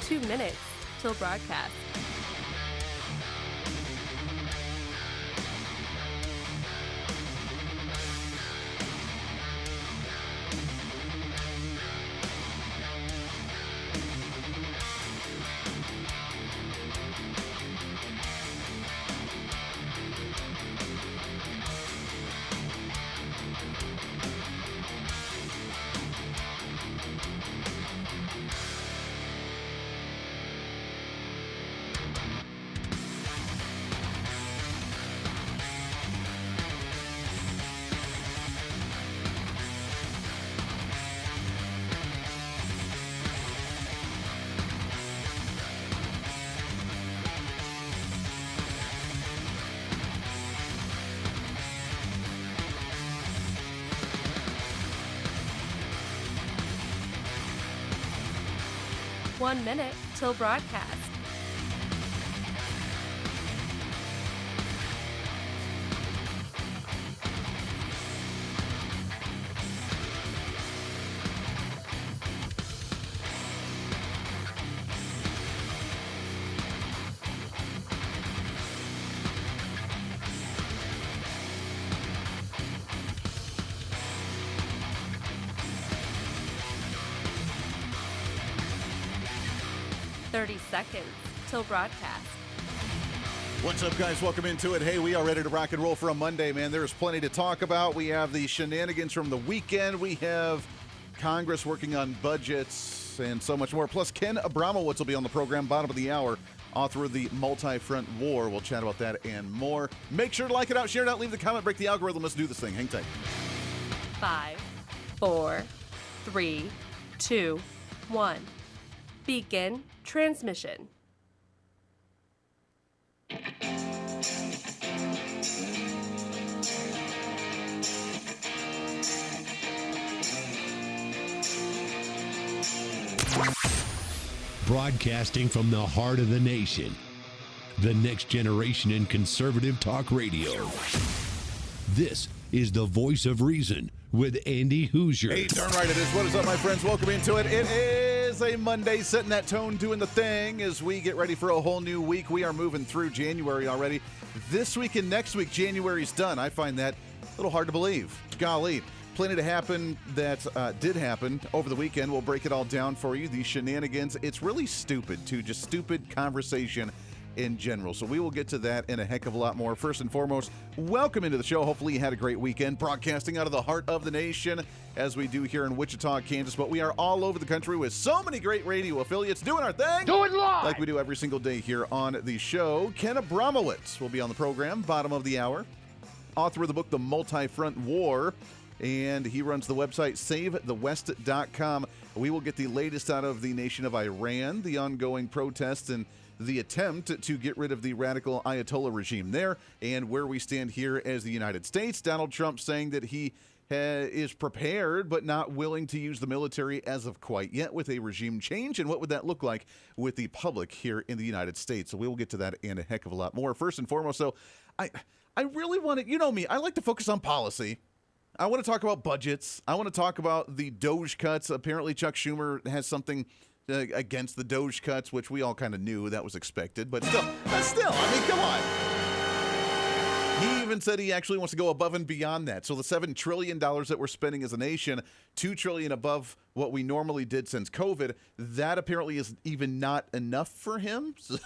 2 minutes till broadcast. One minute till broadcast. Seconds till broadcast. What's up, guys? Welcome into it. Hey, we are ready to rock and roll for a Monday, man. There's plenty to talk about. We have the shenanigans from the weekend. We have Congress working on budgets and so much more. Plus, Ken Abramowitz will be on the program, bottom of the hour, author of the Multi-Front War. We'll chat about that and more. Make sure to like it out, share it out, leave the comment, break the algorithm. Let's do this thing. Hang tight. 5, 4, 3, 2, 1. Begin transmission. Broadcasting from the heart of the nation, the next generation in conservative talk radio. This is the Voice of Reason with Andy Hooser. Hey, darn right it is. What is up, my friends? Welcome into it. It is a Monday, setting that tone, doing the thing as we get ready for a whole new week. We are moving through January already. This week and next week, January's done. I find that a little hard to believe. Golly. Plenty to happen that did happen over the weekend. We'll break it all down for you. These shenanigans, it's really stupid, too. Just stupid conversation in general. So we will get to that and a heck of a lot more. First and foremost, welcome into the show. Hopefully you had a great weekend, broadcasting out of the heart of the nation as we do here in Wichita, Kansas. But we are all over the country with so many great radio affiliates doing our thing. Do it live! Like we do every single day here on the show. Ken Abramowitz will be on the program, bottom of the hour. Author of the book, The Multi-Front War. And he runs the website SaveTheWest.com. We will get the latest out of the nation of Iran, the ongoing protests and the attempt to get rid of the radical Ayatollah regime there, and where we stand here as the United States. Donald Trump saying that he is prepared but not willing to use the military as of quite yet with a regime change, and what would that look like with the public here in the United States. So we will get to that and a heck of a lot more. First and foremost, so I really want to, you know me, I like to focus on policy. I want to talk about budgets. I want to talk about the Doge cuts. Apparently, Chuck Schumer has something against the Doge cuts, which we all kind of knew that was expected. But still, I mean, come on. He even said he actually wants to go above and beyond that. So the $7 trillion that we're spending as a nation, $2 trillion above what we normally did since COVID, that apparently is even not enough for him. So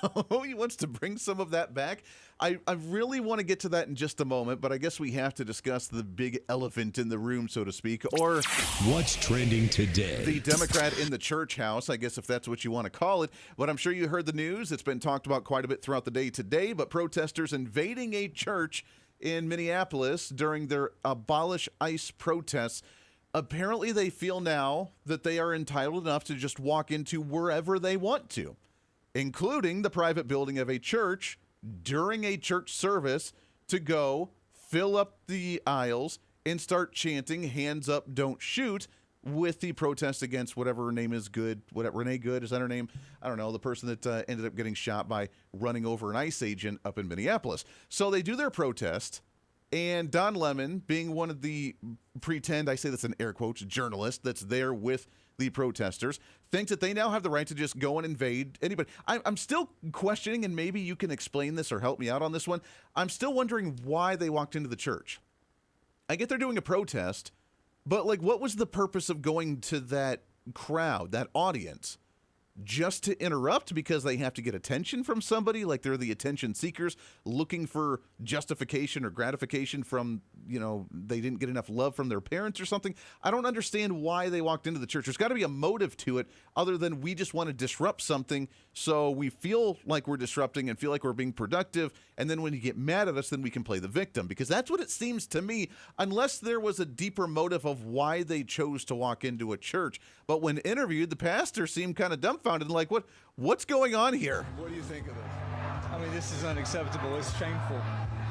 he wants to bring some of that back. I really want to get to that in just a moment, but I guess we have to discuss the big elephant in the room, so to speak, or what's trending today. The Democrat in the church house, I guess if that's what you want to call it. But I'm sure you heard the news. It's been talked about quite a bit throughout the day today, but protesters invading a church in Minneapolis during their Abolish ICE protests. Apparently they feel now that they are entitled enough to just walk into wherever they want to, including the private building of a church during a church service, to go fill up the aisles and start chanting "Hands up, don't shoot" with the protest against whatever her name is, Renee Good, is that her name? I don't know, the person that ended up getting shot by running over an ICE agent up in Minneapolis. So they do their protest, and Don Lemon, being one of the pretend, I say this in air quotes, journalists that's there with the protesters, think that they now have the right to just go and invade anybody. I'm still questioning, and maybe you can explain this or help me out on this one. I'm still wondering why they walked into the church. I get they're doing a protest, but like, what was the purpose of going to that crowd, that audience? Just to interrupt because they have to get attention from somebody, like they're the attention seekers looking for justification or gratification from, they didn't get enough love from their parents or something. I don't understand why they walked into the church. There's got to be a motive to it other than we just want to disrupt something so we feel like we're disrupting and feel like we're being productive. And then when you get mad at us, then we can play the victim, because that's what it seems to me, unless there was a deeper motive of why they chose to walk into a church. But when interviewed, the pastor seemed kind of dumbfounded and like, what's going on here? What do you think of this? I mean, this is unacceptable. It's shameful.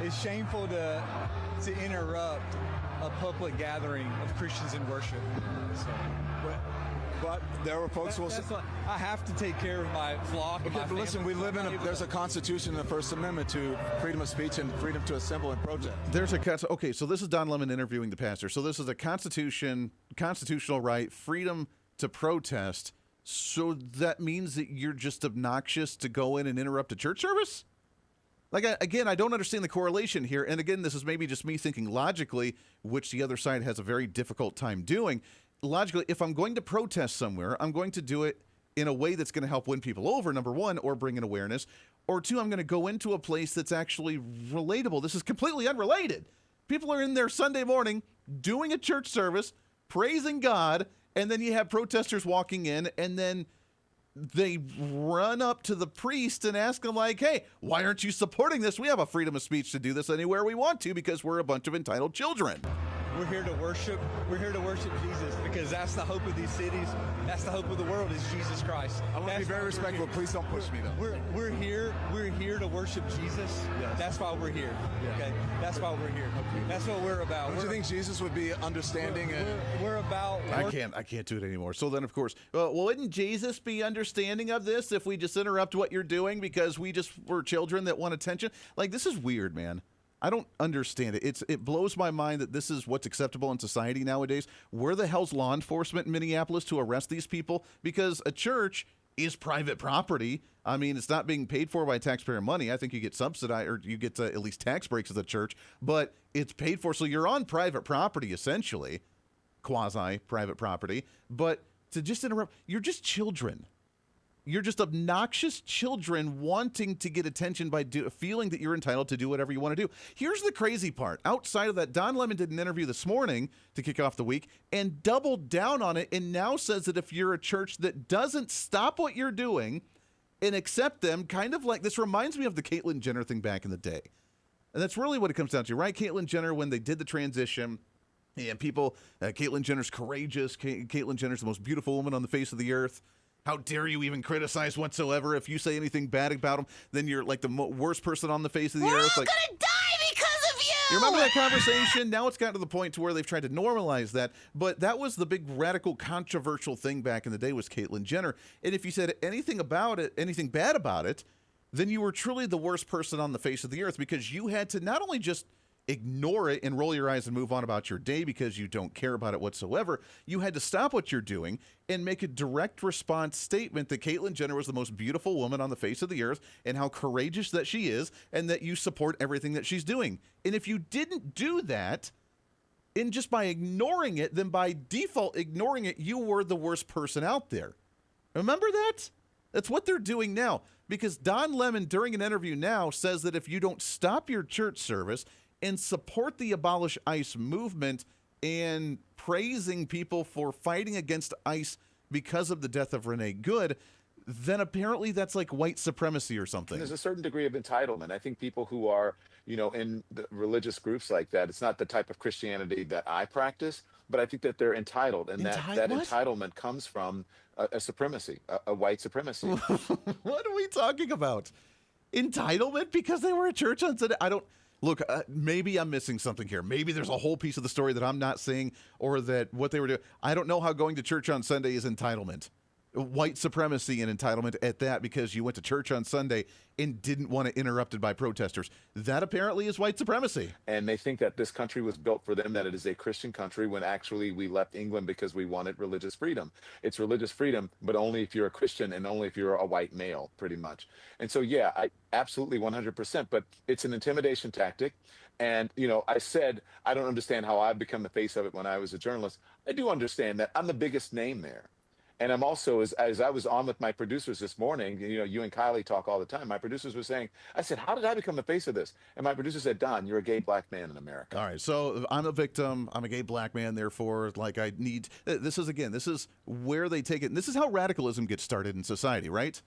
It's shameful to interrupt a public gathering of Christians in worship. But there were folks who will say, I have to take care of my flock. okay, but listen, we live there's a constitution in the First Amendment to freedom of speech and freedom to assemble and protest. Okay, so this is Don Lemon interviewing the pastor. So this is a constitutional right, freedom to protest. So that means that you're just obnoxious to go in and interrupt a church service? Like, again, I don't understand the correlation here. And again, this is maybe just me thinking logically, which the other side has a very difficult time doing. Logically, if I'm going to protest somewhere, I'm going to do it in a way that's going to help win people over, number one, or bring in awareness. Or two, I'm going to go into a place that's actually relatable. This is completely unrelated. People are in there Sunday morning doing a church service, praising God, and then you have protesters walking in, and then they run up to the priest and ask him, like, hey, why aren't you supporting this? We have a freedom of speech to do this anywhere we want to because we're a bunch of entitled children. We're here to worship. We're here to worship Jesus because that's the hope of these cities. That's the hope of the world is Jesus Christ. I want to be very respectful. Please don't push me, though. We're here to worship Jesus. Yes. That's why we're here. Yeah. Okay, that's why we're here. Okay. That's what we're about. Don't you think Jesus would be understanding? We're about. I can't do it anymore. So then, of course, well, wouldn't Jesus be understanding of this if we just interrupt what you're doing because we're children that want attention? Like, this is weird, man. I don't understand it. It blows my mind that this is what's acceptable in society nowadays. Where the hell's law enforcement in Minneapolis to arrest these people? Because a church is private property. I mean, it's not being paid for by taxpayer money. I think you get subsidized, or you get at least tax breaks as a church, but it's paid for. So you're on private property, essentially, quasi-private property. But to just interrupt, you're just children. You're just obnoxious children wanting to get attention by feeling that you're entitled to do whatever you want to do. Here's the crazy part. Outside of that, Don Lemon did an interview this morning to kick off the week and doubled down on it and now says that if you're a church that doesn't stop what you're doing and accept them, kind of like, this reminds me of the Caitlyn Jenner thing back in the day. And that's really what it comes down to, right? Caitlyn Jenner, when they did the transition, and people, Caitlyn Jenner's courageous. Caitlyn Jenner's the most beautiful woman on the face of the earth. How dare you even criticize whatsoever? If you say anything bad about them, then you're like the worst person on the face of the earth. We're all like, gonna die because of you! you remember that conversation? Now it's gotten to the point to where they've tried to normalize that. But that was the big radical controversial thing back in the day, was Caitlyn Jenner. And if you said anything about it, anything bad about it, then you were truly the worst person on the face of the earth, because you had to not only just ignore it and roll your eyes and move on about your day because you don't care about it whatsoever. You had to stop what you're doing and make a direct response statement that Caitlyn Jenner was the most beautiful woman on the face of the earth and how courageous that she is and that you support everything that she's doing. And if you didn't do that, and just by ignoring it, then by default ignoring it, you were the worst person out there. Remember that? That's what they're doing now, because Don Lemon, during an interview now, says that if you don't stop your church service and support the Abolish ICE movement and praising people for fighting against ICE because of the death of Renee Good, then apparently that's like white supremacy or something. There's a certain degree of entitlement. I think people who are, in the religious groups like that, it's not the type of Christianity that I practice, but I think that they're entitled, and that entitlement comes from a supremacy, a white supremacy. What are we talking about? Entitlement because they were at church on Sunday? Look, maybe I'm missing something here. Maybe there's a whole piece of the story that I'm not seeing, or that what they were doing. I don't know how going to church on Sunday is entitlement. white supremacy and entitlement at that because you went to church on Sunday and didn't want it interrupted by protesters. That apparently is white supremacy. And they think that this country was built for them, that it is a Christian country, when actually we left England because we wanted religious freedom. It's religious freedom, but only if you're a Christian and only if you're a white male, pretty much. And so, yeah, I absolutely 100%, but it's an intimidation tactic. And, I said, I don't understand how I've become the face of it when I was a journalist. I do understand that I'm the biggest name there. And I'm also, as I was on with my producers this morning, you and Kylie talk all the time. My producers were saying, I said, how did I become the face of this? And my producer said, Don, you're a gay black man in America. All right, so I'm a victim. I'm a gay black man. Therefore, I need. This is where they take it. And this is how radicalism gets started in society, right?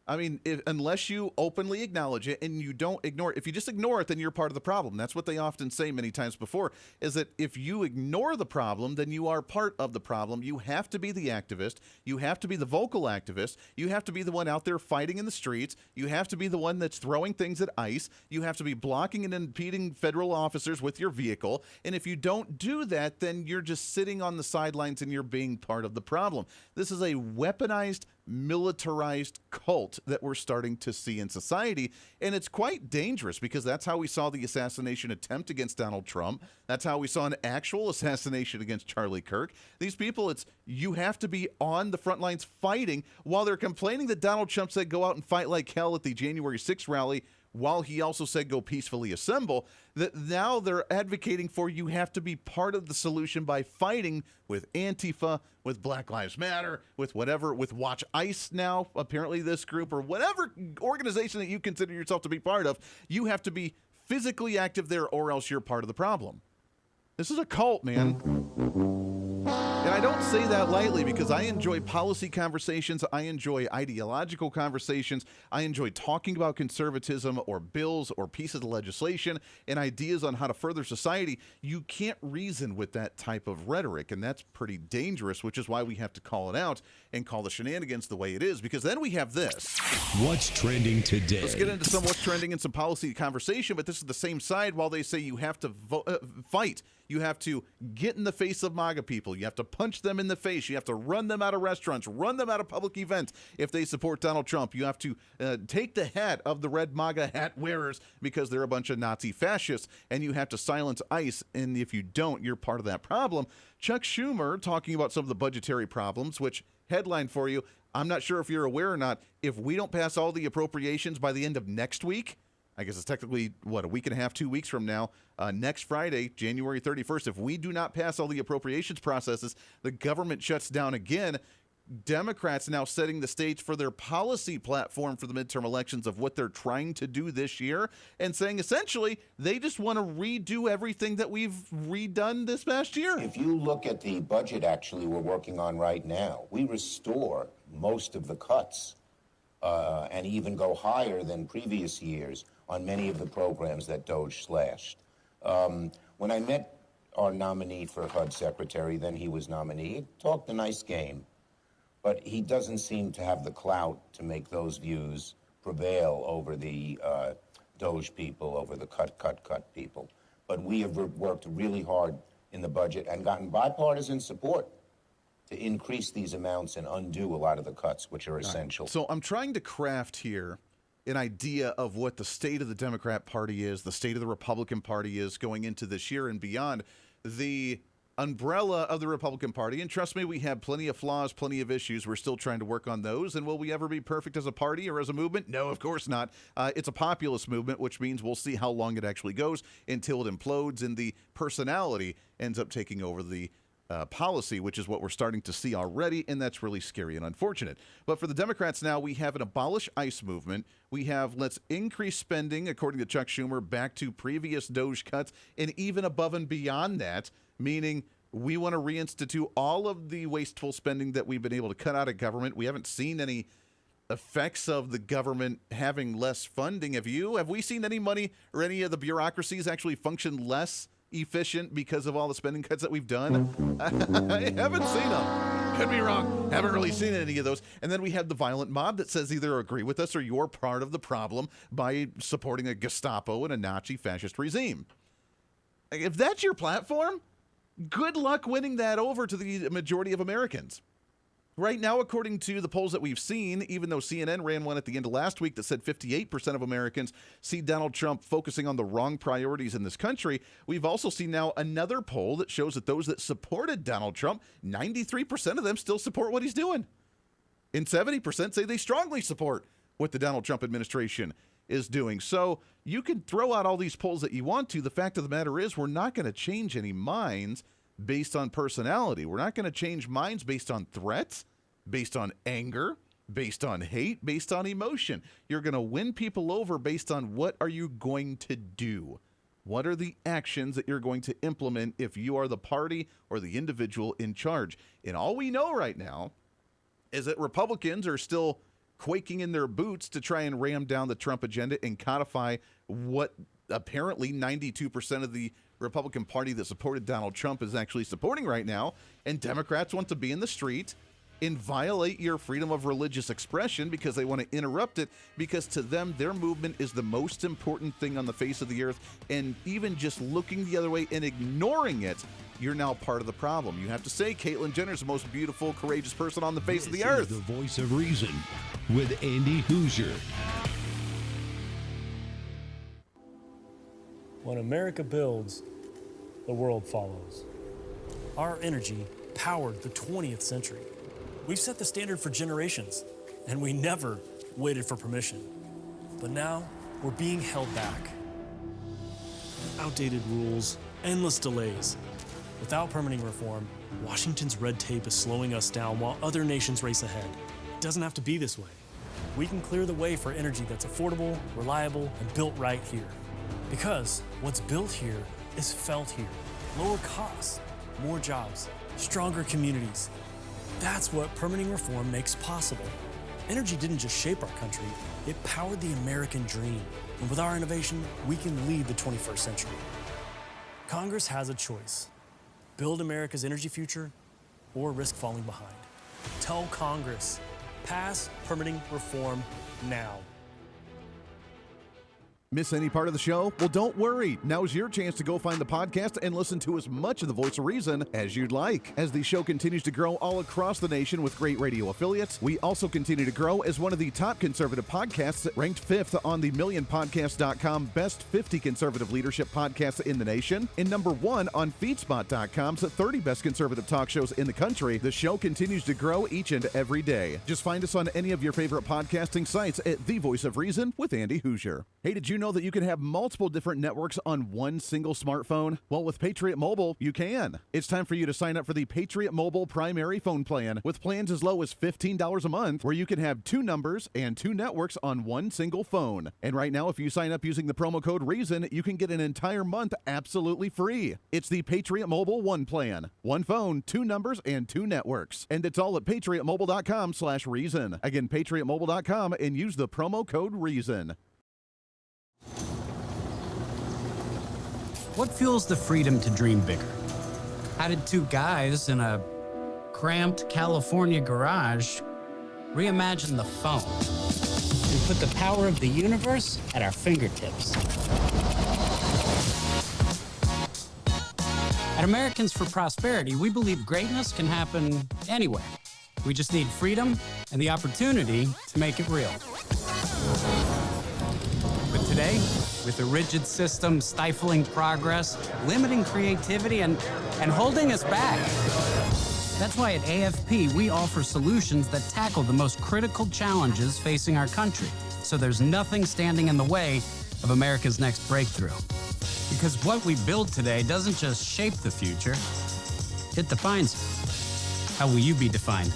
I mean, unless you openly acknowledge it and you don't ignore it, if you just ignore it, then you're part of the problem. That's what they often say many times before, is that if you ignore the problem, then you are part of the problem. You have to be the activist. You have to be the vocal activist. You have to be the one out there fighting in the streets. You have to be the one that's throwing things at ICE. You have to be blocking and impeding federal officers with your vehicle. And if you don't do that, then you're just sitting on the sidelines and you're being part of the problem. This is a weaponized, militarized cult that we're starting to see in society, and it's quite dangerous because that's how we saw the assassination attempt against Donald Trump. That's how we saw an actual assassination against Charlie Kirk. These people, you have to be on the front lines fighting while they're complaining that Donald Trump said go out and fight like hell at the January 6th rally, while he also said go peacefully assemble. That now they're advocating for you have to be part of the solution by fighting with Antifa, with Black Lives Matter, with whatever, with Watch ICE now, apparently this group, or whatever organization that you consider yourself to be part of. You have to be physically active there or else you're part of the problem. This is a cult, man. And I don't say that lightly because I enjoy policy conversations. I enjoy ideological conversations. I enjoy talking about conservatism or bills or pieces of legislation and ideas on how to further society. You can't reason with that type of rhetoric, and that's pretty dangerous, which is why we have to call it out and call the shenanigans the way it is, because then we have this. What's trending today? Let's get into some what's trending and some policy conversation, but this is the same side. While they say you have to fight, you have to get in the face of MAGA people. You have to punch them in the face. You have to run them out of restaurants, run them out of public events if they support Donald Trump. You have to take the hat of the red MAGA hat wearers because they're a bunch of Nazi fascists, and you have to silence ICE, and if you don't, you're part of that problem. Chuck Schumer talking about some of the budgetary problems, which, headline for you, I'm not sure if you're aware or not, if we don't pass all the appropriations by the end of next week, I guess it's technically, a week and a half, 2 weeks from now, next Friday, January 31st, if we do not pass all the appropriations processes, the government shuts down again. Democrats now setting the stage for their policy platform for the midterm elections of what they're trying to do this year, and saying essentially they just want to redo everything that we've redone this past year. If you look at the budget actually we're working on right now, we restore most of the cuts and even go higher than previous years on many of the programs that DOJ slashed. When I met our nominee for HUD secretary, then he was nominee, he talked a nice game, but he doesn't seem to have the clout to make those views prevail over the DOJ people, over the cut people. But we have worked really hard in the budget and gotten bipartisan support to increase these amounts and undo a lot of the cuts, which are essential. So I'm trying to craft here an idea of what the state of the Democrat Party is, the state of the Republican Party is going into this year and beyond. The umbrella of the Republican Party, and trust me, we have plenty of flaws, plenty of issues. We're still trying to work on those. And will we ever be perfect as a party or as a movement? No, of course not. It's a populist movement, which means we'll see how long it actually goes until it implodes and the personality ends up taking over the policy, which is what we're starting to see already, and that's really scary and unfortunate. But for the Democrats now, we have an abolish ICE movement. We have let's increase spending, according to Chuck Schumer, back to previous DOJ cuts, and even above and beyond that, meaning we want to reinstitute all of the wasteful spending that we've been able to cut out of government. We haven't seen any effects of the government having less funding. Have we seen any money or any of the bureaucracies actually function less efficient because of all the spending cuts that we've done? I haven't seen them. Could be wrong. Haven't really seen any of those. And then we have the violent mob that says either agree with us or you're part of the problem by supporting a Gestapo and a Nazi fascist regime. If that's your platform, good luck winning that over to the majority of Americans. Right now, according to the polls that we've seen, even though CNN ran one at the end of last week that said 58% of Americans see Donald Trump focusing on the wrong priorities in this country, we've also seen now another poll that shows that those that supported Donald Trump, 93% of them still support what he's doing. And 70% say they strongly support what the Donald Trump administration is doing. So you can throw out all these polls that you want to. The fact of the matter is we're not going to change any minds based on personality. We're not going to change minds based on threats, based on anger, based on hate, based on emotion. You're going to win people over based on what are you going to do? What are the actions that you're going to implement if you are the party or the individual in charge? And all we know right now is that Republicans are still quaking in their boots to try and ram down the Trump agenda and codify what apparently 92% of the Republican Party that supported Donald Trump is actually supporting right now. And Democrats want to be in the street and violate your freedom of religious expression because they want to interrupt it, because to them, their movement is the most important thing on the face of the earth. And even just looking the other way and ignoring it, you're now part of the problem. You have to say Caitlyn Jenner's the most beautiful, courageous person on the face of the earth. The voice of reason with Andy Hooser. When America builds, the world follows. Our energy powered the 20th century. We've set the standard for generations, and we never waited for permission. But now, we're being held back. Outdated rules, endless delays. Without permitting reform, Washington's red tape is slowing us down while other nations race ahead. It doesn't have to be this way. We can clear the way for energy that's affordable, reliable, and built right here. Because what's built here is felt here. Lower costs, more jobs, stronger communities. That's what permitting reform makes possible. Energy didn't just shape our country, it powered the American dream. And with our innovation, we can lead the 21st century. Congress has a choice. Build America's energy future or risk falling behind. Tell Congress, pass permitting reform now. Miss any part of the show? Well, don't worry. Now's your chance to go find the podcast and listen to as much of the Voice of Reason as you'd like. As the show continues to grow all across the nation with great radio affiliates, we also continue to grow as one of the top conservative podcasts, ranked 5th on the MillionPodcast.com Best 50 Conservative Leadership Podcasts in the nation, and number 1 on FeedSpot.com's 30 Best Conservative Talk Shows in the country. The show continues to grow each and every day. Just find us on any of your favorite podcasting sites at The Voice of Reason with Andy Hooser. Hey, did you know that you can have multiple different networks on one single smartphone? Well, with Patriot Mobile, you can. It's time for you to sign up for the Patriot Mobile primary phone plan with plans as low as $15 a month, where you can have 2 numbers and 2 networks on one single phone. And right now, if you sign up using the promo code REASON, you can get an entire month absolutely free. It's the Patriot Mobile One plan. 1 phone, 2 numbers, and 2 networks. And it's all at patriotmobile.com/reason. Again, patriotmobile.com, and use the promo code REASON. What fuels the freedom to dream bigger? How did 2 guys in a cramped California garage reimagine the phone and put the power of the universe at our fingertips? At Americans for Prosperity, we believe greatness can happen anywhere. We just need freedom and the opportunity to make it real. But today, with a rigid system stifling progress, limiting creativity, and holding us back. That's why at AFP, we offer solutions that tackle the most critical challenges facing our country, so there's nothing standing in the way of America's next breakthrough. Because what we build today doesn't just shape the future, it defines it. How will you be defined?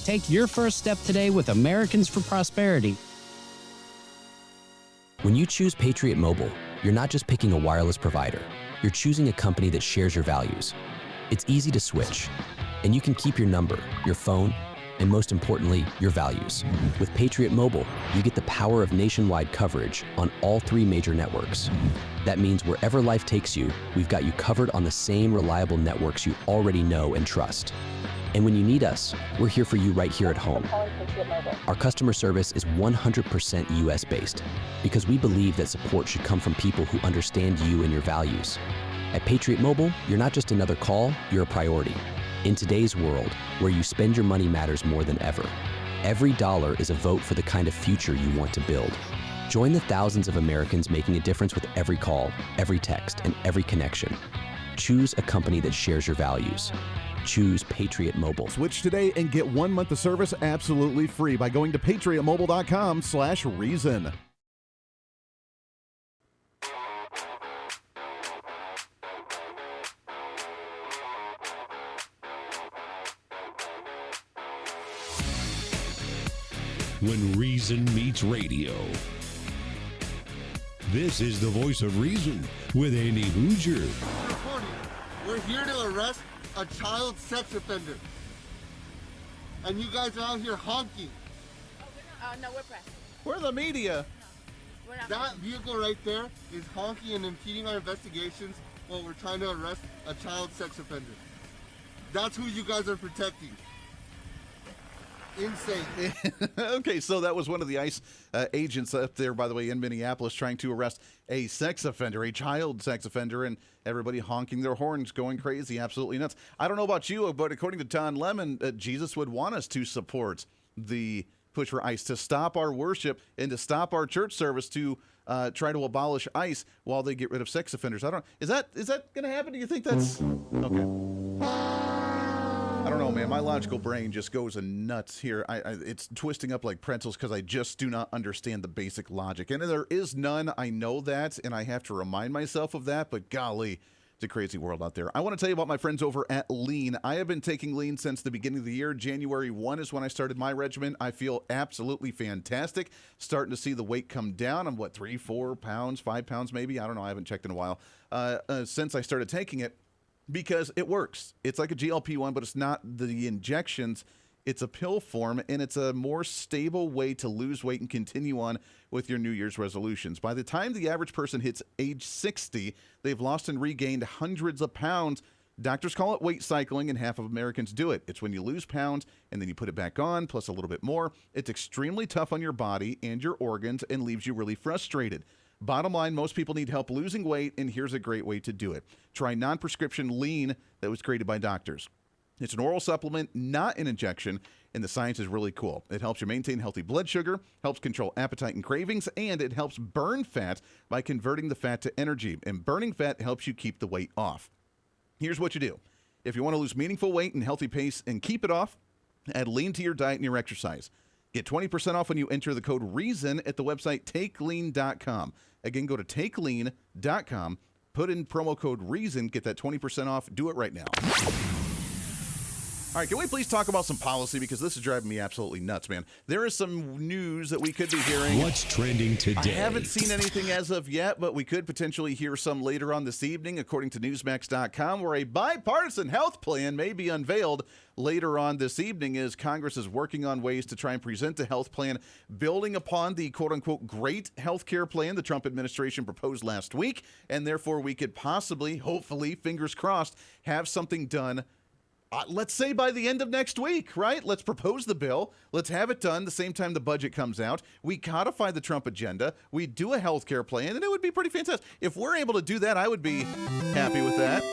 Take your first step today with Americans for Prosperity. When you choose Patriot Mobile, you're not just picking a wireless provider. You're choosing a company that shares your values. It's easy to switch, and you can keep your number, your phone, and most importantly, your values. With Patriot Mobile, you get the power of nationwide coverage on all 3 major networks. That means wherever life takes you, we've got you covered on the same reliable networks you already know and trust. And when you need us, we're here for you right here at home. Our customer service is 100% US-based because we believe that support should come from people who understand you and your values. At Patriot Mobile, you're not just another call, you're a priority. In today's world, where you spend your money matters more than ever, every dollar is a vote for the kind of future you want to build. Join the thousands of Americans making a difference with every call, every text, and every connection. Choose a company that shares your values. Choose Patriot Mobile. Switch today and get 1 month of service absolutely free by going to patriotmobile.com/reason. When reason meets radio. This is the voice of reason with Andy Hooser. We're here to arrest a child sex offender. And you guys are out here honking. No, we're pressing. We're the media. We're not That pressing. vehicle right there is honking and impeding our investigations while we're trying to arrest a child sex offender. That's who you guys are protecting. Insane. Okay, so that was one of the ICE agents up there, by the way, in Minneapolis, trying to arrest a sex offender, a child sex offender, and everybody honking their horns, going crazy, absolutely nuts. I don't know about you, but according to Don Lemon, Jesus would want us to support the push for ICE, to stop our worship and to stop our church service, to try to abolish ICE while they get rid of sex offenders. Is that going to happen? Do you think that's okay? I don't know, man. My logical brain just goes nuts here. It's twisting up like pretzels because I just do not understand the basic logic. And there is none. I know that, and I have to remind myself of that. But golly, it's a crazy world out there. I want to tell you about my friends over at Lean. I have been taking Lean since the beginning of the year. January 1 is when I started my regimen. I feel absolutely fantastic. Starting to see the weight come down. I'm, 3, 4 pounds, 5 pounds maybe? I don't know. I haven't checked in a while. Since I started taking it. Because it works. It's like a GLP-1, but it's not the injections. It's a pill form, and it's a more stable way to lose weight and continue on with your New Year's resolutions. By the time the average person hits age 60, they've lost and regained hundreds of pounds. Doctors call it weight cycling, and half of Americans do it. It's when you lose pounds, and then you put it back on, plus a little bit more. It's extremely tough on your body and your organs and leaves you really frustrated. Bottom line, most people need help losing weight, and here's a great way to do it. Try non-prescription Lean that was created by doctors. It's an oral supplement, not an injection, and the science is really cool. It helps you maintain healthy blood sugar, helps control appetite and cravings, and it helps burn fat by converting the fat to energy. And burning fat helps you keep the weight off. Here's what you do. If you want to lose meaningful weight and healthy pace and keep it off, add Lean to your diet and your exercise. Get 20% off when you enter the code REASON at the website takelean.com. Again, go to takelean.com, put in promo code REASON, get that 20% off. Do it right now. All right, can we please talk about some policy, because this is driving me absolutely nuts, man. There is some news that we could be hearing. What's trending today? I haven't seen anything as of yet, but we could potentially hear some later on this evening, according to Newsmax.com, where a bipartisan health plan may be unveiled later on this evening, as Congress is working on ways to try and present a health plan building upon the quote-unquote great health care plan the Trump administration proposed last week, and therefore we could possibly, hopefully, fingers crossed, have something done let's say by the end of next week, right? Let's propose the bill. Let's have it done the same time the budget comes out. We codify the Trump agenda. We do a health care plan, and it would be pretty fantastic. If we're able to do that, I would be happy with that.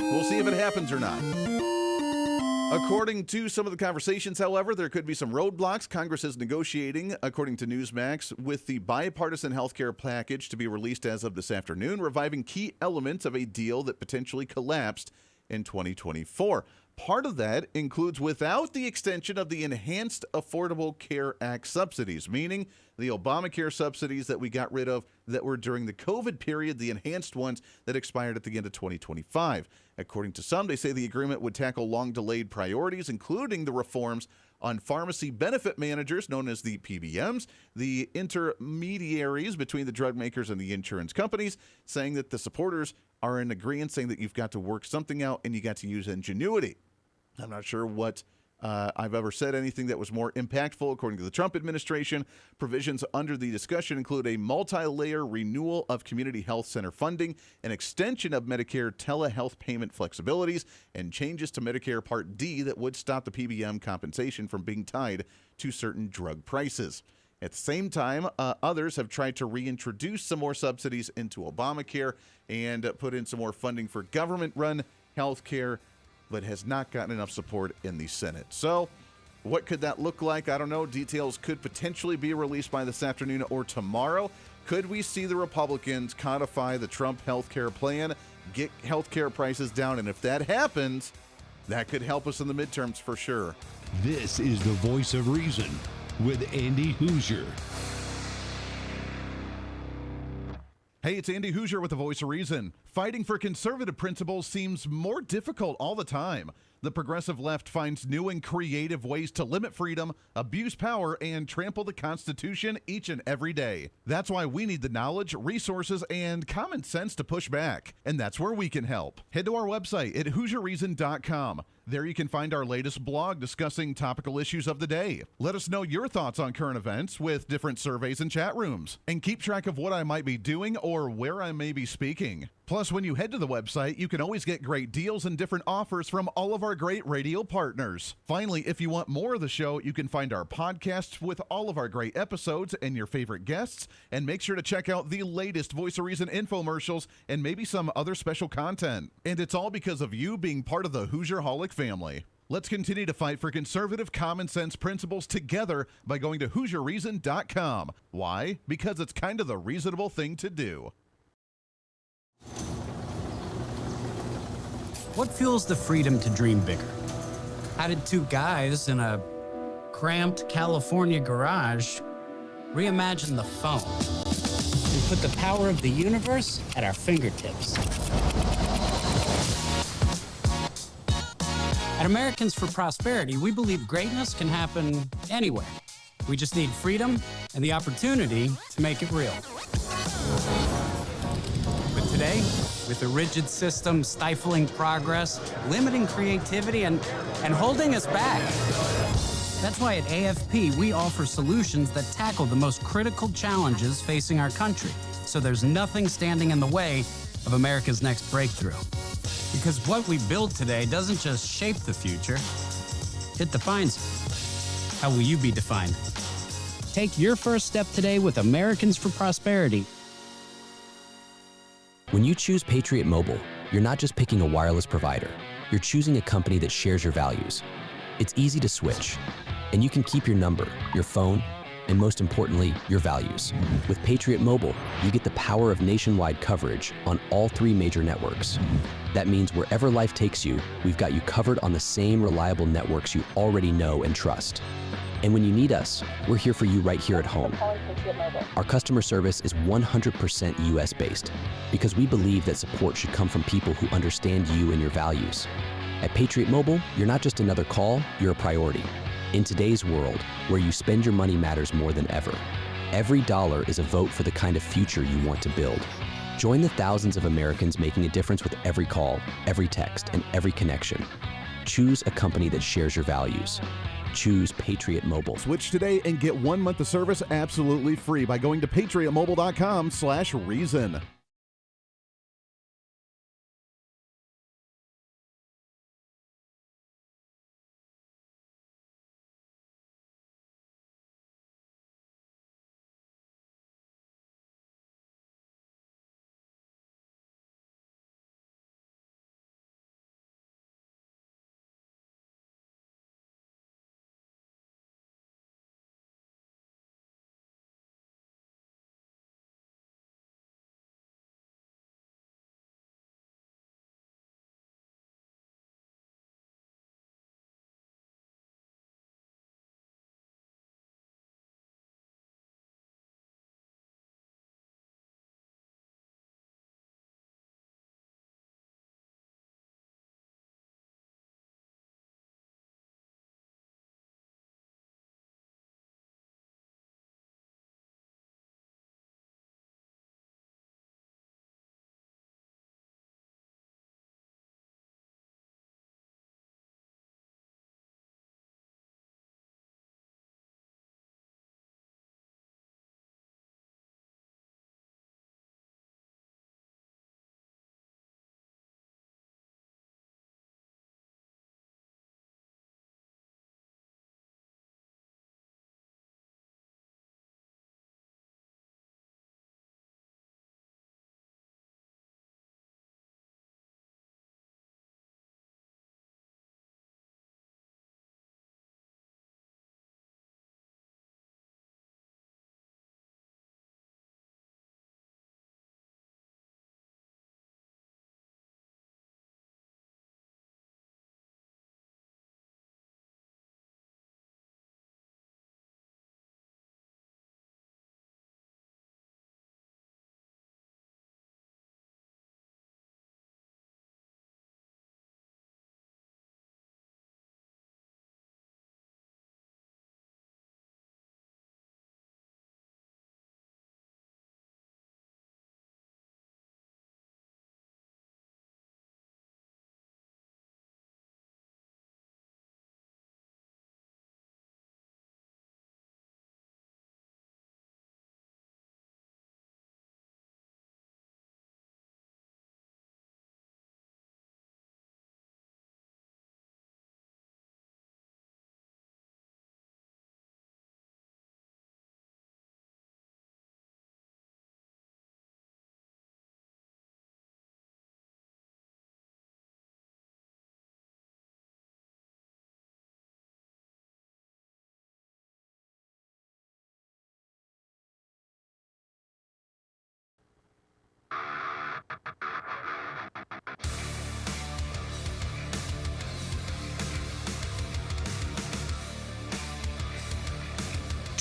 We'll see if it happens or not. According to some of the conversations, however, there could be some roadblocks. Congress is negotiating, according to Newsmax, with the bipartisan health care package to be released as of this afternoon, reviving key elements of a deal that potentially collapsed in 2024. Part of that includes without the extension of the Enhanced Affordable Care Act subsidies, meaning the Obamacare subsidies that we got rid of that were during the COVID period, the enhanced ones that expired at the end of 2025. According to some, they say the agreement would tackle long-delayed priorities, including the reforms on pharmacy benefit managers, known as the PBMs, the intermediaries between the drug makers and the insurance companies, saying that the supporters are in agreement, saying that you've got to work something out and you got to use ingenuity. I'm not sure what I've ever said anything that was more impactful. According to the Trump administration, provisions under the discussion include a multi-layer renewal of community health center funding, an extension of Medicare telehealth payment flexibilities, and changes to Medicare Part D that would stop the PBM compensation from being tied to certain drug prices. At the same time, others have tried to reintroduce some more subsidies into Obamacare and put in some more funding for government-run health care. but has not gotten enough support in the Senate. So, what could that look like? I don't know. Details could potentially be released by this afternoon or tomorrow. Could we see the Republicans codify the Trump health care plan, get health care prices down? And if that happens, that could help us in the midterms for sure. This is the Voice of Reason with Andy Hooser. Hey, it's Andy Hooser with the Voice of Reason. Fighting for conservative principles seems more difficult all the time. The progressive left finds new and creative ways to limit freedom, abuse power, and trample the Constitution each and every day. That's why we need the knowledge, resources, and common sense to push back. And that's where we can help. Head to our website at HooserReason.com. There you can find our latest blog discussing topical issues of the day. Let us know your thoughts on current events with different surveys and chat rooms. And keep track of what I might be doing or where I may be speaking. Plus, when you head to the website, you can always get great deals and different offers from all of our great radio partners. Finally, if you want more of the show, you can find our podcasts with all of our great episodes and your favorite guests. And make sure to check out the latest Voice of Reason infomercials and maybe some other special content. And it's all because of you being part of the Hoosier-holic family. Let's continue to fight for conservative common sense principles together by going to HooserReason.com. Why? Because it's kind of the reasonable thing to do. What fuels the freedom to dream bigger? How did two guys in a cramped California garage reimagine the phone and put the power of the universe at our fingertips? At Americans for Prosperity, we believe greatness can happen anywhere. We just need freedom and the opportunity to make it real. But today, with a rigid system stifling progress, limiting creativity, and holding us back. That's why at AFP, we offer solutions that tackle the most critical challenges facing our country, so there's nothing standing in the way of America's next breakthrough. Because what we build today doesn't just shape the future, it defines it. How will you be defined? Take your first step today with Americans for Prosperity. When you choose Patriot Mobile, you're not just picking a wireless provider. You're choosing a company that shares your values. It's easy to switch, and you can keep your number, your phone, and most importantly, your values. With Patriot Mobile, you get the power of nationwide coverage on all 3 major networks. That means wherever life takes you, we've got you covered on the same reliable networks you already know and trust. And when you need us, we're here for you right here at home. Our customer service is 100% US-based because we believe that support should come from people who understand you and your values. At Patriot Mobile, you're not just another call, you're a priority. In today's world, where you spend your money matters more than ever. Every dollar is a vote for the kind of future you want to build. Join the thousands of Americans making a difference with every call, every text, and every connection. Choose a company that shares your values. Choose Patriot Mobile. Switch today and get 1 month of service absolutely free by going to patriotmobile.com/reason.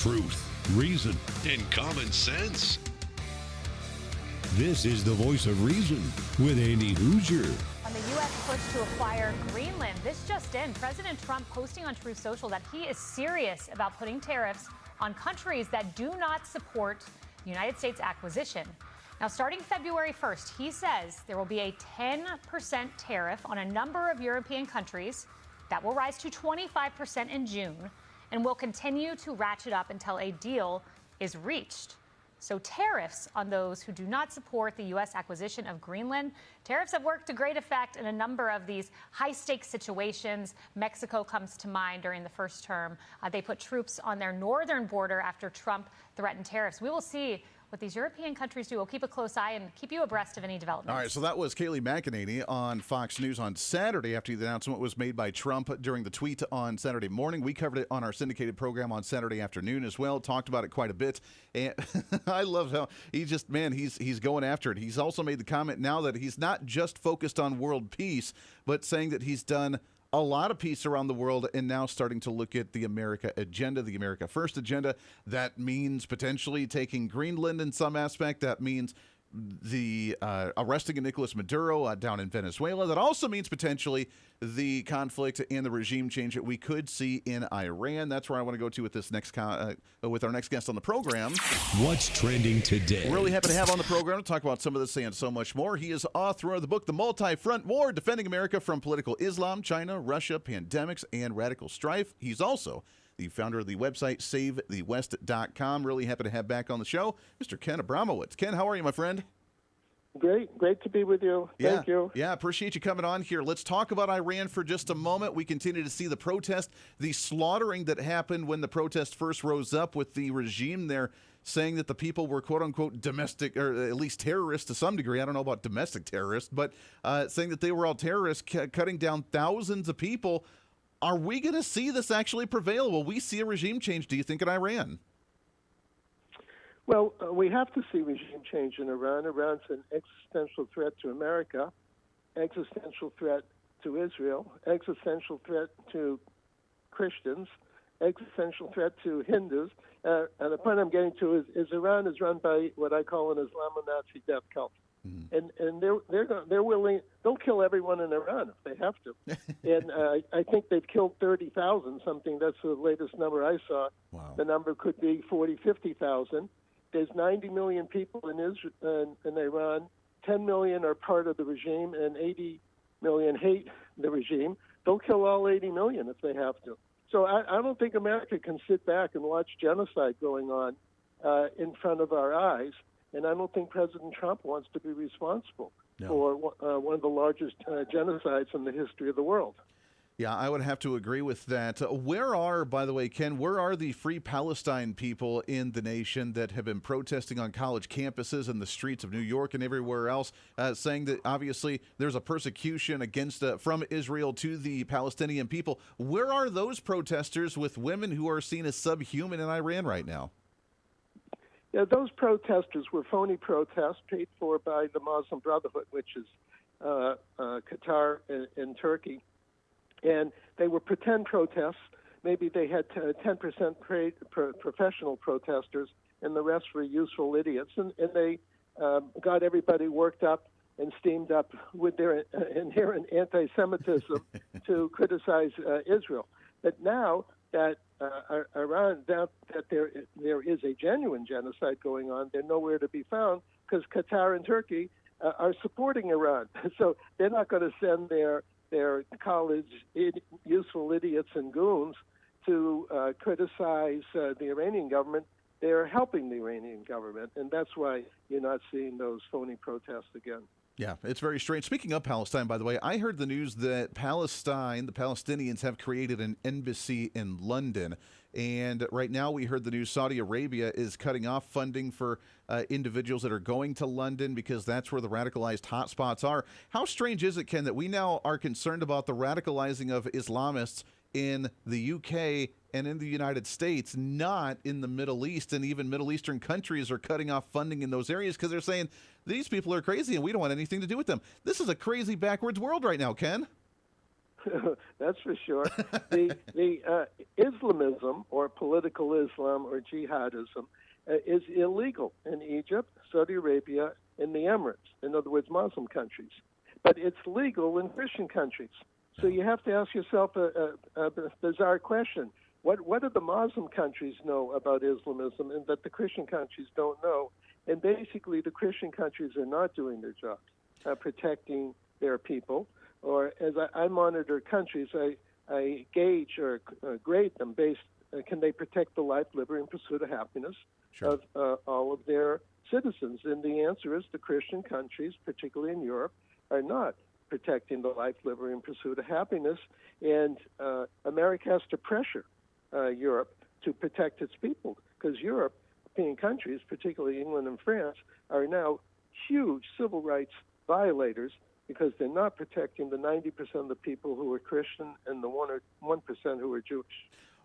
Truth, reason, and common sense. This is the Voice of Reason with Andy Hooser. On the U.S. push to acquire Greenland, this just in, President Trump posting on Truth Social that he is serious about putting tariffs on countries that do not support the United States acquisition. Now, starting February 1st, he says there will be a 10% tariff on a number of European countries. That will rise to 25% in June and will continue to ratchet up until a deal is reached. So tariffs on those who do not support the U.S. acquisition of Greenland. Tariffs have worked to great effect in a number of these high-stakes situations. Mexico comes to mind during the first term. They put troops on their northern border after Trump threatened tariffs. We will see what these European countries do. We'll keep a close eye and keep you abreast of any developments. All right, so that was Kayleigh McEnany on Fox News on Saturday after the announcement was made by Trump during the tweet on Saturday morning. We covered it on our syndicated program on Saturday afternoon as well, talked about it quite a bit. And I love how he just, man, he's going after it. He's also made the comment now that he's not just focused on world peace, but saying that he's done a lot of peace around the world and now starting to look at the America agenda, the America First agenda. That means potentially taking Greenland in some aspect. That means the arresting of Nicolas Maduro down in Venezuela. That also means potentially the conflict and the regime change that we could see in Iran. That's where I want to go to with this next with our next guest on the program. What's trending today? We're really happy to have on the program to talk about some of this and so much more. He is author of the book, The Multi-Front War, Defending America from Political Islam, China, Russia, Pandemics, and Radical Strife. He's also the founder of the website SaveTheWest.com. Really happy to have back on the show Mr. Ken Abramowitz. Ken, how are you, my friend? Great to be with you. Thank you. Yeah, appreciate you coming on here. Let's talk about Iran for just a moment. We continue to see the protest, the slaughtering that happened when the protest first rose up with the regime there saying that the people were quote-unquote domestic, or at least terrorists to some degree. I don't know about domestic terrorists, but saying that they were all terrorists, cutting down thousands of people. Are we going to see this actually prevail? Will we see a regime change, do you think, in Iran? Well, we have to see regime change in Iran. Iran's an existential threat to America, existential threat to Israel, existential threat to Christians, existential threat to Hindus. And the point I'm getting to is Iran is run by what I call an Islamo-Nazi death cult. And they're willing. They'll kill everyone in Iran if they have to. And I think they've killed 30,000. Something that's the latest number I saw. Wow. The number could be 40, 50,000. There's 90 million people in Israel, in Iran. 10 million are part of the regime, and 80 million hate the regime. They'll kill all 80 million if they have to. So I don't think America can sit back and watch genocide going on in front of our eyes. And I don't think President Trump wants to be responsible for one of the largest genocides in the history of the world. Yeah, I would have to agree with that. Where are, by the way, Ken, where are the Free Palestine people in the nation that have been protesting on college campuses and the streets of New York and everywhere else, saying that obviously there's a persecution against from Israel to the Palestinian people? Where are those protesters with women who are seen as subhuman in Iran right now? Yeah, those protesters were phony protests paid for by the Muslim Brotherhood, which is Qatar and Turkey. And they were pretend protests. Maybe they had 10% professional protesters, and the rest were useful idiots. And they got everybody worked up and steamed up with their inherent anti-Semitism to criticize Israel. But now that Iran, now that there is a genuine genocide going on, they're nowhere to be found because Qatar and Turkey are supporting Iran. So they're not going to send their college useful idiots and goons to criticize the Iranian government. They're helping the Iranian government, and that's why you're not seeing those phony protests again. Yeah, it's very strange. Speaking of Palestine, by the way, I heard the news that Palestine, the Palestinians, have created an embassy in London. And right now we heard the news Saudi Arabia is cutting off funding for individuals that are going to London because that's where the radicalized hotspots are. How strange is it, Ken, that we now are concerned about the radicalizing of Islamists in the UK and in the United States, not in the Middle East, and even Middle Eastern countries are cutting off funding in those areas because they're saying these people are crazy and we don't want anything to do with them. This is a crazy backwards world right now, Ken. That's for sure. The Islamism, or political Islam, or jihadism, is illegal in Egypt, Saudi Arabia, and the Emirates. In other words, Muslim countries. But it's legal in Christian countries. So you have to ask yourself a bizarre question. What do the Muslim countries know about Islamism and that the Christian countries don't know? And basically, the Christian countries are not doing their jobs, protecting their people. Or as I monitor countries, I gauge or grade them based, can they protect the life, liberty, and pursuit of happiness of all of their citizens? And the answer is the Christian countries, particularly in Europe, are not protecting the life, liberty, and pursuit of happiness. And America has to pressure Europe to protect its people, because European countries, particularly England and France, are now huge civil rights violators because they're not protecting the 90% of the people who are Christian and the 1% who are Jewish.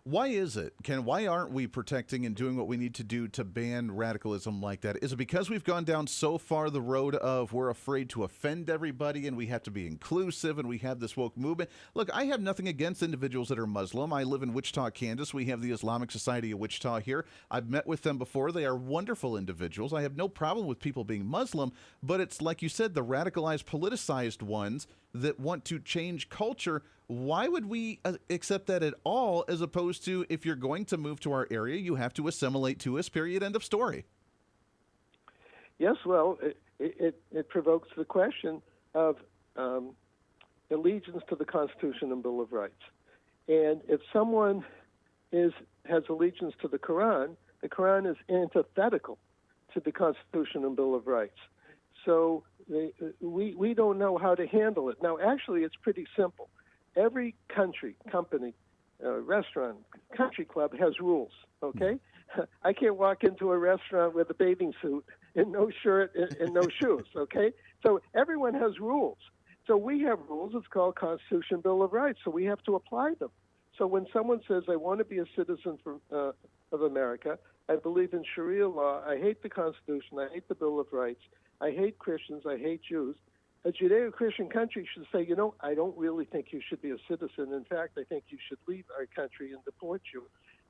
Why is it, Ken? Why aren't we protecting and doing what we need to do to ban radicalism like that? Is it because we've gone down so far the road of we're afraid to offend everybody and we have to be inclusive and we have this woke movement? Look, I have nothing against individuals that are Muslim. I live in Wichita, Kansas. We have the Islamic Society of Wichita here. I've met with them before. They are wonderful individuals. I have no problem with people being Muslim, but it's like you said, the radicalized, politicized ones that want to change culture. Why would we accept that at all, as opposed to, if you're going to move to our area, you have to assimilate to us, period, end of story? Yes, well, it provokes the question of allegiance to the Constitution and Bill of Rights. And if someone has allegiance to the Quran is antithetical to the Constitution and Bill of Rights. So we don't know how to handle it. Now, actually, it's pretty simple. Every country, company, restaurant, country club has rules, okay? I can't walk into a restaurant with a bathing suit and no shirt and no shoes, okay? So everyone has rules. So we have rules. It's called Constitution, Bill of Rights, so we have to apply them. So when someone says, I want to be a citizen of America, I believe in Sharia law, I hate the Constitution, I hate the Bill of Rights, I hate Christians, I hate Jews, a Judeo-Christian country should say, I don't really think you should be a citizen. In fact, I think you should leave our country and deport you.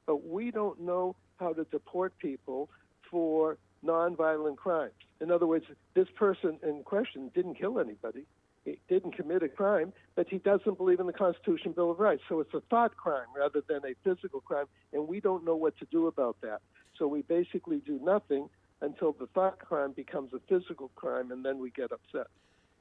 But we don't know how to deport people for nonviolent crimes. In other words, this person in question didn't kill anybody. He didn't commit a crime, but he doesn't believe in the Constitution, Bill of Rights. So it's a thought crime rather than a physical crime, and we don't know what to do about that. So we basically do nothing until the thought crime becomes a physical crime, and then we get upset.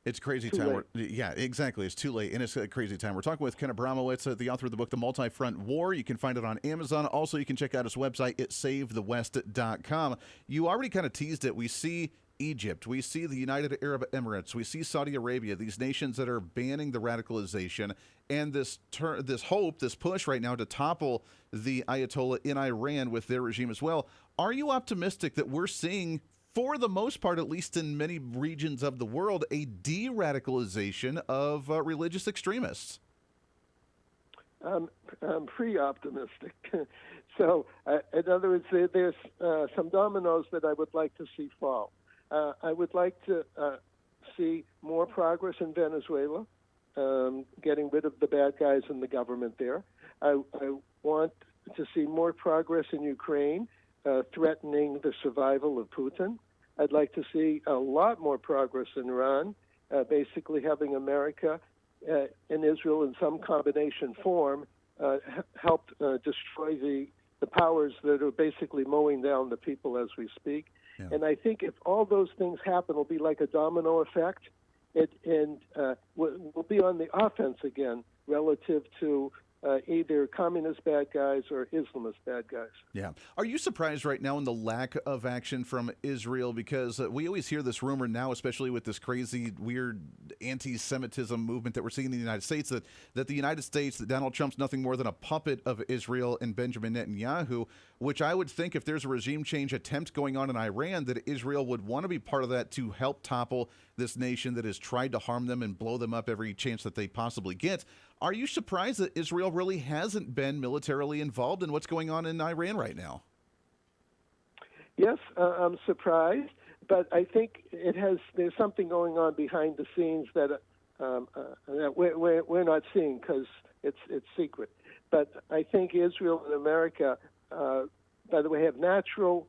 It's crazy time. Yeah, exactly. It's too late, and it's a crazy time. We're talking with Ken Abramowitz, the author of the book, The Multi-Front War. You can find it on Amazon. Also, you can check out his website at SaveTheWest.com. You already kind of teased it. We see Egypt. We see the United Arab Emirates. We see Saudi Arabia, these nations that are banning the radicalization, and this hope, this push right now to topple the Ayatollah in Iran with their regime as well. Are you optimistic that we're seeing, for the most part, at least in many regions of the world, a de-radicalization of religious extremists? I'm pretty optimistic. So, in other words, there's some dominoes that I would like to see fall. I would like to see more progress in Venezuela, getting rid of the bad guys in the government there. I want to see more progress in Ukraine, threatening the survival of Putin. I'd like to see a lot more progress in Iran, basically having America and Israel in some combination form help destroy the powers that are basically mowing down the people as we speak. Yeah. And I think if all those things happen, it'll be like a domino effect, and we'll be on the offense again relative to either communist bad guys or Islamist bad guys. Yeah. Are you surprised right now in the lack of action from Israel? Because we always hear this rumor now, especially with this crazy, weird anti-Semitism movement that we're seeing in the United States, that the United States, that Donald Trump's nothing more than a puppet of Israel and Benjamin Netanyahu, which I would think if there's a regime change attempt going on in Iran, that Israel would want to be part of that to help topple this nation that has tried to harm them and blow them up every chance that they possibly get. Are you surprised that Israel really hasn't been militarily involved in what's going on in Iran right now? Yes, I'm surprised, but I think there's something going on behind the scenes that that we're not seeing because it's secret. But I think Israel and America, by the way, have natural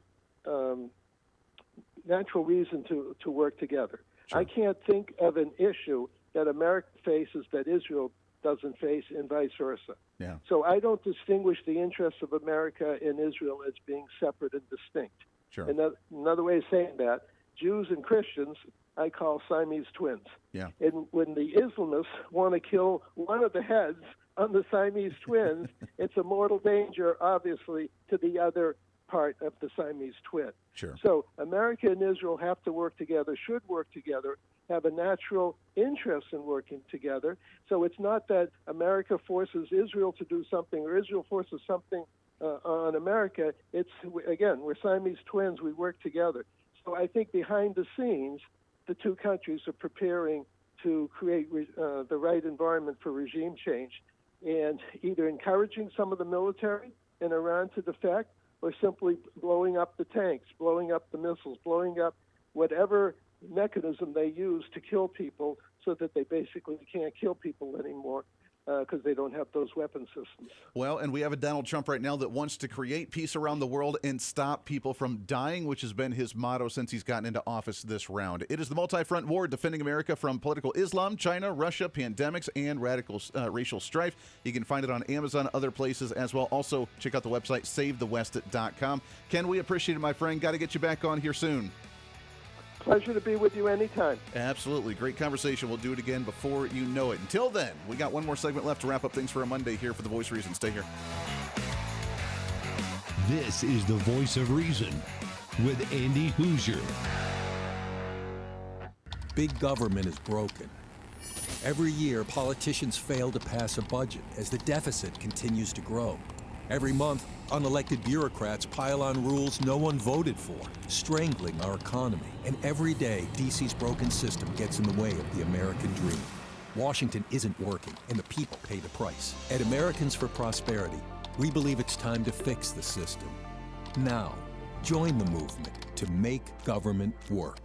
reason to work together. Sure. I can't think of an issue that America faces that Israel doesn't face, and vice versa. Yeah. So I don't distinguish the interests of America and Israel as being separate and distinct. Sure. Another way of saying that, Jews and Christians I call Siamese twins. Yeah. And when the Islamists want to kill one of the heads on the Siamese twins, it's a mortal danger, obviously, to the other part of the Siamese twin. Sure. So America and Israel have to work together, should work together, have a natural interest in working together. So it's not that America forces Israel to do something or Israel forces something on America. It's, again, we're Siamese twins. We work together. So I think behind the scenes, the two countries are preparing to create the right environment for regime change and either encouraging some of the military in Iran to defect or simply blowing up the tanks, blowing up the missiles, blowing up whatever mechanism they use to kill people so that they basically can't kill people anymore because they don't have those weapon systems. Well, and we have a Donald Trump right now that wants to create peace around the world and stop people from dying, which has been his motto since he's gotten into office this round. It is the multi-front war defending America from political Islam, China, Russia, pandemics, and radical racial strife. You can find it on Amazon, other places as well. Also, check out the website, SaveTheWest.com. Ken, we appreciate it, my friend. Got to get you back on here soon. Pleasure to be with you anytime. Absolutely. Great conversation. We'll do it again before you know it. Until then, we got one more segment left to wrap up things for a Monday here for The Voice of Reason. Stay here. This is The Voice of Reason with Andy Hooser. Big government is broken. Every year, politicians fail to pass a budget as the deficit continues to grow. Every month, unelected bureaucrats pile on rules no one voted for, strangling our economy. And every day, D.C.'s broken system gets in the way of the American dream. Washington isn't working, and the people pay the price. At Americans for Prosperity, we believe it's time to fix the system. Now, join the movement to make government work.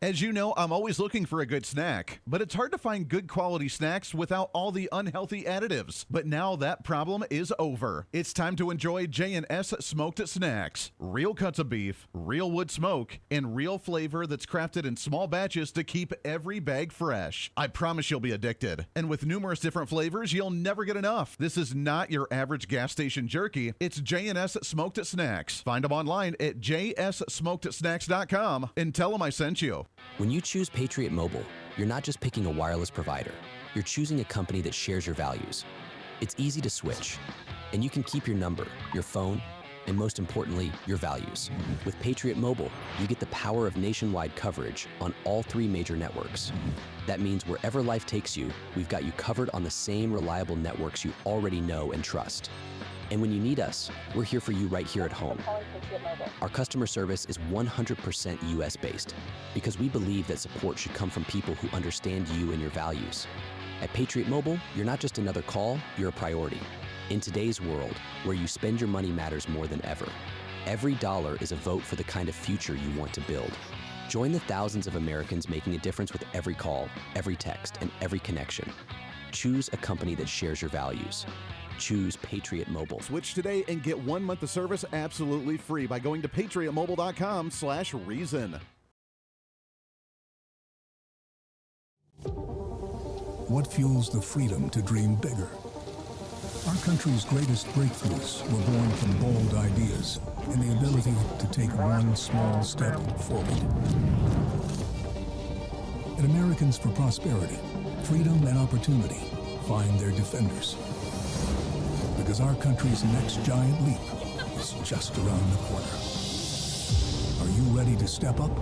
As you know, I'm always looking for a good snack, but it's hard to find good quality snacks without all the unhealthy additives. But now that problem is over. It's time to enjoy J&S Smoked Snacks. Real cuts of beef, real wood smoke, and real flavor that's crafted in small batches to keep every bag fresh. I promise you'll be addicted. And with numerous different flavors, you'll never get enough. This is not your average gas station jerky. It's J&S Smoked Snacks. Find them online at jssmokedsnacks.com and tell them I sent you. When you choose Patriot Mobile, you're not just picking a wireless provider. You're choosing a company that shares your values. It's easy to switch, and you can keep your number, your phone, and most importantly, your values. With Patriot Mobile, you get the power of nationwide coverage on all 3 major networks. That means wherever life takes you, we've got you covered on the same reliable networks you already know and trust. And when you need us, we're here for you right here at home. Our customer service is 100% US-based because we believe that support should come from people who understand you and your values. At Patriot Mobile, you're not just another call, you're a priority. In today's world, where you spend your money matters more than ever, every dollar is a vote for the kind of future you want to build. Join the thousands of Americans making a difference with every call, every text, and every connection. Choose a company that shares your values. Choose Patriot Mobile. Switch today and get 1 month of service absolutely free by going to patriotmobile.com/reason. What fuels the freedom to dream bigger? Our country's greatest breakthroughs were born from bold ideas and the ability to take one small step forward. At Americans for Prosperity, freedom and opportunity find their defenders. Because our country's next giant leap is just around the corner. Are you ready to step up?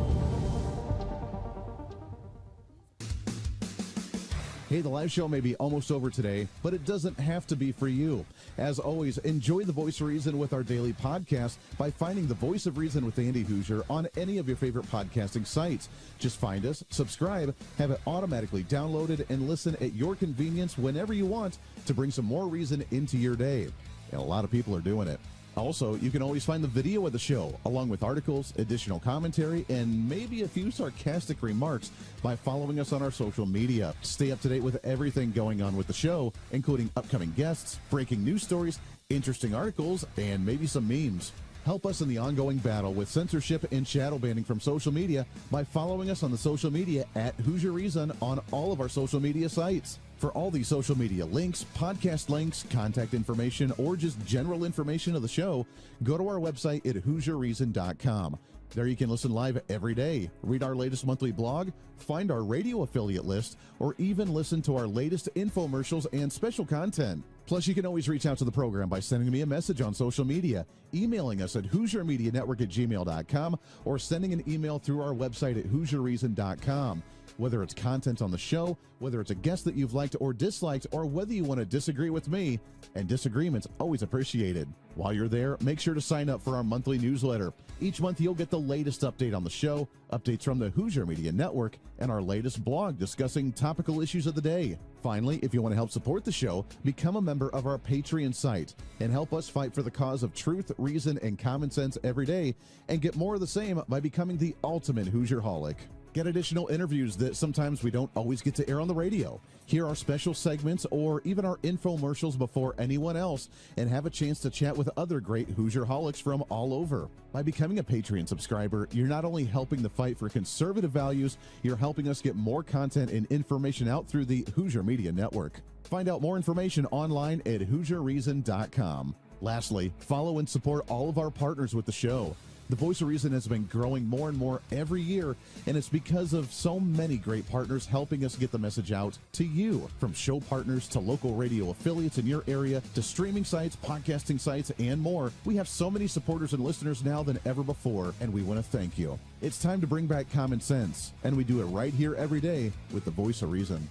Hey, the live show may be almost over today, but it doesn't have to be for you. As always, enjoy The Voice of Reason with our daily podcast by finding The Voice of Reason with Andy Hooser on any of your favorite podcasting sites. Just find us, subscribe, have it automatically downloaded, and listen at your convenience whenever you want to bring some more reason into your day. And a lot of people are doing it. Also, you can always find the video of the show, along with articles, additional commentary, and maybe a few sarcastic remarks by following us on our social media. Stay up to date with everything going on with the show, including upcoming guests, breaking news stories, interesting articles, and maybe some memes. Help us in the ongoing battle with censorship and shadow banning from social media by following us on the social media at Hooser Reason on all of our social media sites. For all the social media links, podcast links, contact information, or just general information of the show, go to our website at HooserReason.com. There you can listen live every day, read our latest monthly blog, find our radio affiliate list, or even listen to our latest infomercials and special content. Plus, you can always reach out to the program by sending me a message on social media, emailing us at HooserMediaNetwork@gmail.com, or sending an email through our website at HooserReason.com. Whether it's content on the show, whether it's a guest that you've liked or disliked, or whether you want to disagree with me, and disagreement's always appreciated. While you're there, make sure to sign up for our monthly newsletter. Each month, you'll get the latest update on the show, updates from the Hooser Media Network, and our latest blog discussing topical issues of the day. Finally, if you want to help support the show, become a member of our Patreon site and help us fight for the cause of truth, reason, and common sense every day, and get more of the same by becoming the ultimate Hoosierholic. Get additional interviews that sometimes we don't always get to air on the radio. Hear our special segments or even our infomercials before anyone else, and have a chance to chat with other great Hoosierholics from all over. By becoming a Patreon subscriber, you're not only helping the fight for conservative values, you're helping us get more content and information out through the Hooser Media Network. Find out more information online at HooserReason.com. Lastly, follow and support all of our partners with the show. The Voice of Reason has been growing more and more every year, and it's because of so many great partners helping us get the message out to you. From show partners to local radio affiliates in your area to streaming sites, podcasting sites, and more, we have so many supporters and listeners now than ever before, and we want to thank you. It's time to bring back common sense, and we do it right here every day with the Voice of Reason.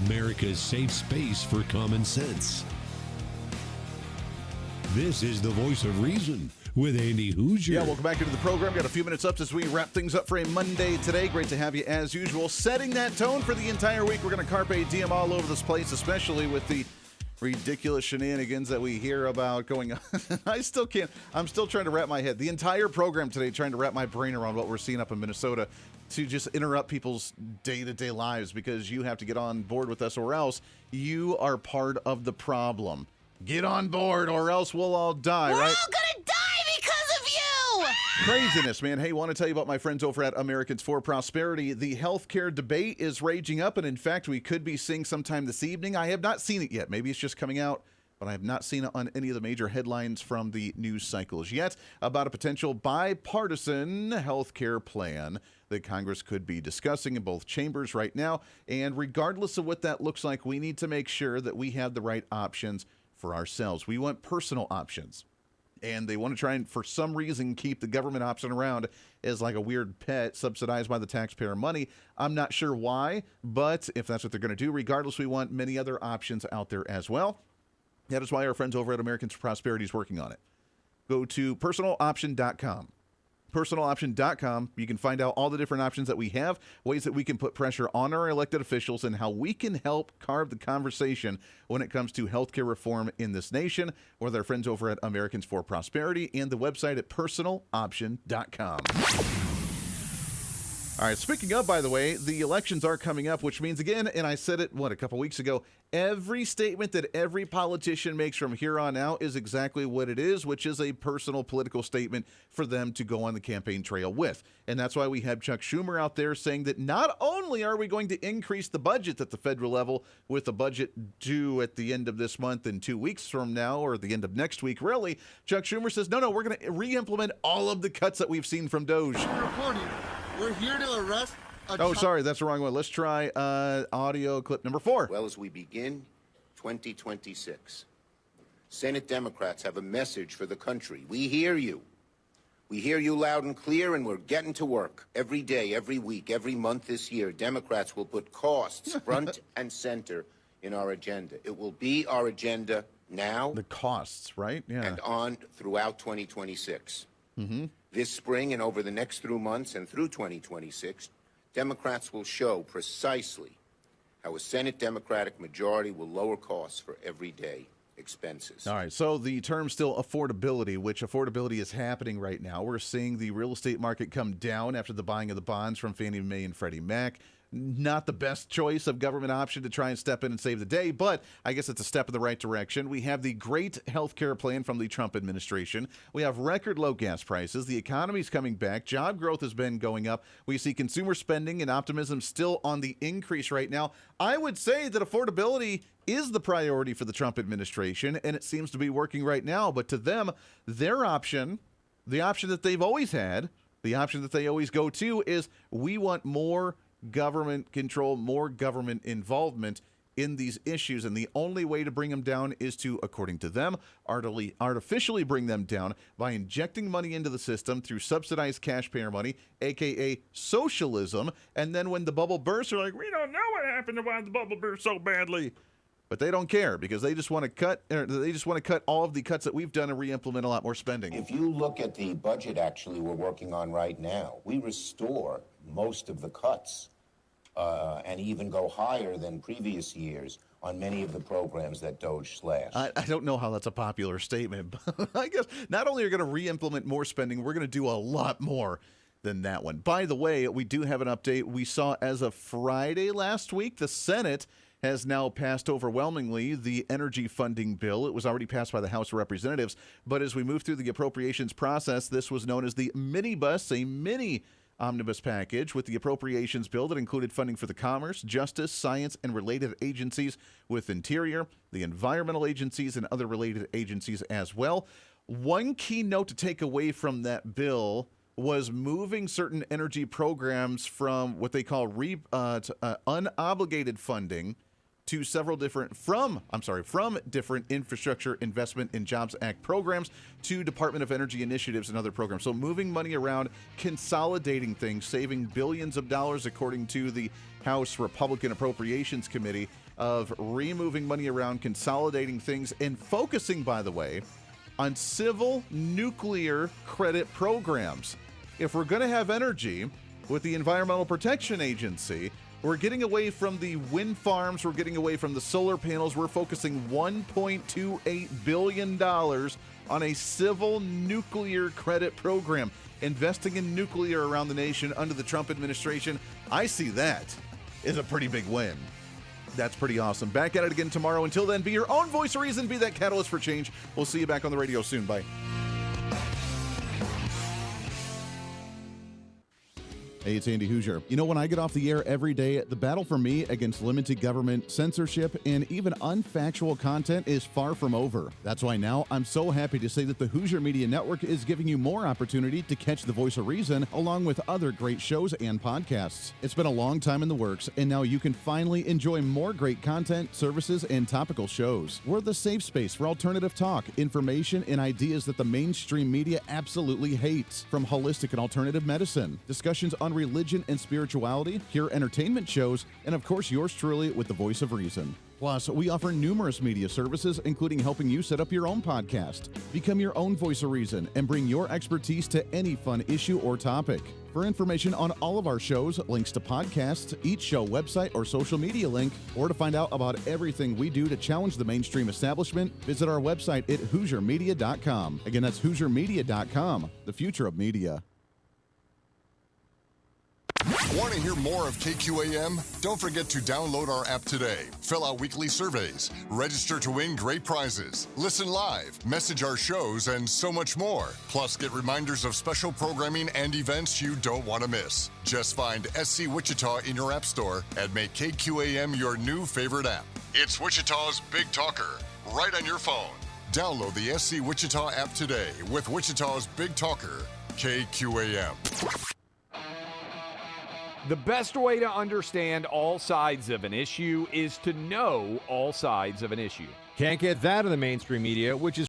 America's safe space for common sense. This is the Voice of Reason with Andy Hooser. Yeah, welcome back into the program. Got a few minutes up as we wrap things up for a Monday today. Great to have you as usual. Setting that tone for the entire week. We're going to carpe diem all over this place, especially with the ridiculous shenanigans that we hear about going on. I'm still trying to wrap my head. The entire program today trying to wrap my brain around what we're seeing up in Minnesota, to just interrupt people's day-to-day lives because you have to get on board with us or else you are part of the problem. Get on board or else we'll all die, We're right? all gonna die because of you! Craziness, man. Hey, want to tell you about my friends over at Americans for Prosperity. The healthcare debate is raging up, and in fact, we could be seeing sometime this evening. I have not seen it yet. Maybe it's just coming out, but I have not seen it on any of the major headlines from the news cycles yet about a potential bipartisan healthcare plan that Congress could be discussing in both chambers right now. And regardless of what that looks like, we need to make sure that we have the right options for ourselves. We want personal options. And they want to try and, for some reason, keep the government option around as like a weird pet subsidized by the taxpayer money. I'm not sure why, but if that's what they're going to do, regardless, we want many other options out there as well. That is why our friends over at Americans for Prosperity is working on it. Go to personaloption.com. Personaloption.com. You can find out all the different options that we have, ways that we can put pressure on our elected officials, and how we can help carve the conversation when it comes to healthcare reform in this nation, with our friends over at Americans for Prosperity and the website at personaloption.com. All right, speaking of, by the way, the elections are coming up, which means, again, and I said it, a couple weeks ago, every statement that every politician makes from here on out is exactly what it is, which is a personal political statement for them to go on the campaign trail with. And that's why we have Chuck Schumer out there saying that not only are we going to increase the budget at the federal level with the budget due at the end of this month and 2 weeks from now, or the end of next week, really, Chuck Schumer says, no, we're going to re-implement all of the cuts that we've seen from DOJ. We're here to arrest sorry, that's the wrong one. Let's try audio clip number 4. Well, as we begin 2026, Senate Democrats have a message for the country. We hear you. We hear you loud and clear, and we're getting to work. Every day, every week, every month this year, Democrats will put costs front and center in our agenda. It will be our agenda now. The costs, right? Yeah. And on throughout 2026. Mm-hmm. This spring and over the next 3 months and through 2026, Democrats will show precisely how a Senate Democratic majority will lower costs for everyday expenses. All right, so the term still affordability, which affordability is happening right now. We're seeing the real estate market come down after the buying of the bonds from Fannie Mae and Freddie Mac. Not the best choice of government option to try and step in and save the day, but I guess it's a step in the right direction. We have the great health care plan from the Trump administration. We have record low gas prices. The economy's coming back. Job growth has been going up. We see consumer spending and optimism still on the increase right now. I would say that affordability is the priority for the Trump administration, and it seems to be working right now. But to them, their option, the option that they've always had, the option that they always go to is we want more government control, more government involvement in these issues. And the only way to bring them down is to, according to them, artificially bring them down by injecting money into the system through subsidized cash payer money, a.k.a. socialism. And then when the bubble bursts, they're like, we don't know what happened to why the bubble burst so badly. But they don't care because they just want to cut. They just want to cut all of the cuts that we've done and re-implement a lot more spending. If you look at the budget actually we're working on right now, we restore most of the cuts and even go higher than previous years on many of the programs that DOJ slashed. I don't know how that's a popular statement, but I guess not only are we going to re-implement more spending, we're going to do a lot more than that one. By the way, we do have an update. We saw as of Friday last week, the Senate has now passed overwhelmingly the energy funding bill. It was already passed by the House of Representatives, but as we move through the appropriations process, this was known as the minibus, a mini omnibus package with the appropriations bill that included funding for the Commerce, Justice, Science, and related agencies, with Interior, the environmental agencies, and other related agencies as well. One key note to take away from that bill was moving certain energy programs from what they call unobligated funding to from different Infrastructure Investment and Jobs Act programs to Department of Energy initiatives and other programs. So moving money around, consolidating things, saving billions of dollars, according to the House Republican Appropriations Committee, of removing money around, consolidating things, and focusing, by the way, on civil nuclear credit programs. If we're going to have energy with the Environmental Protection Agency, we're getting away from the wind farms. We're getting away from the solar panels. We're focusing $1.28 billion on a civil nuclear credit program, investing in nuclear around the nation under the Trump administration. I see that as a pretty big win. That's pretty awesome. Back at it again tomorrow. Until then, be your own voice of reason. Be that catalyst for change. We'll see you back on the radio soon. Bye. Hey, it's Andy Hooser. You know, when I get off the air every day, the battle for me against limited government, censorship, and even unfactual content is far from over. That's why now I'm so happy to say that the Hooser Media Network is giving you more opportunity to catch the voice of reason along with other great shows and podcasts. It's been a long time in the works, and now you can finally enjoy more great content, services, and topical shows. We're the safe space for alternative talk, information, and ideas that the mainstream media absolutely hates. From holistic and alternative medicine, discussions on religion and spirituality, pure entertainment shows, and of course yours truly with the voice of reason. Plus, we offer numerous media services, including helping you set up your own podcast. Become your own voice of reason and bring your expertise to any fun issue or topic. For information on all of our shows, links to podcasts, each show website or social media link, or to find out about everything we do to challenge the mainstream establishment, visit our website at HooserMedia.com. Again, that's HooserMedia.com, the future of media. Want to hear more of KQAM? Don't forget to download our app today. Fill out weekly surveys, register to win great prizes, listen live, message our shows, and so much more. Plus, get reminders of special programming and events you don't want to miss. Just find SC Wichita in your app store and make KQAM your new favorite app. It's Wichita's Big Talker, right on your phone. Download the SC Wichita app today with Wichita's Big Talker, KQAM. The best way to understand all sides of an issue is to know all sides of an issue. Can't get that in the mainstream media, which is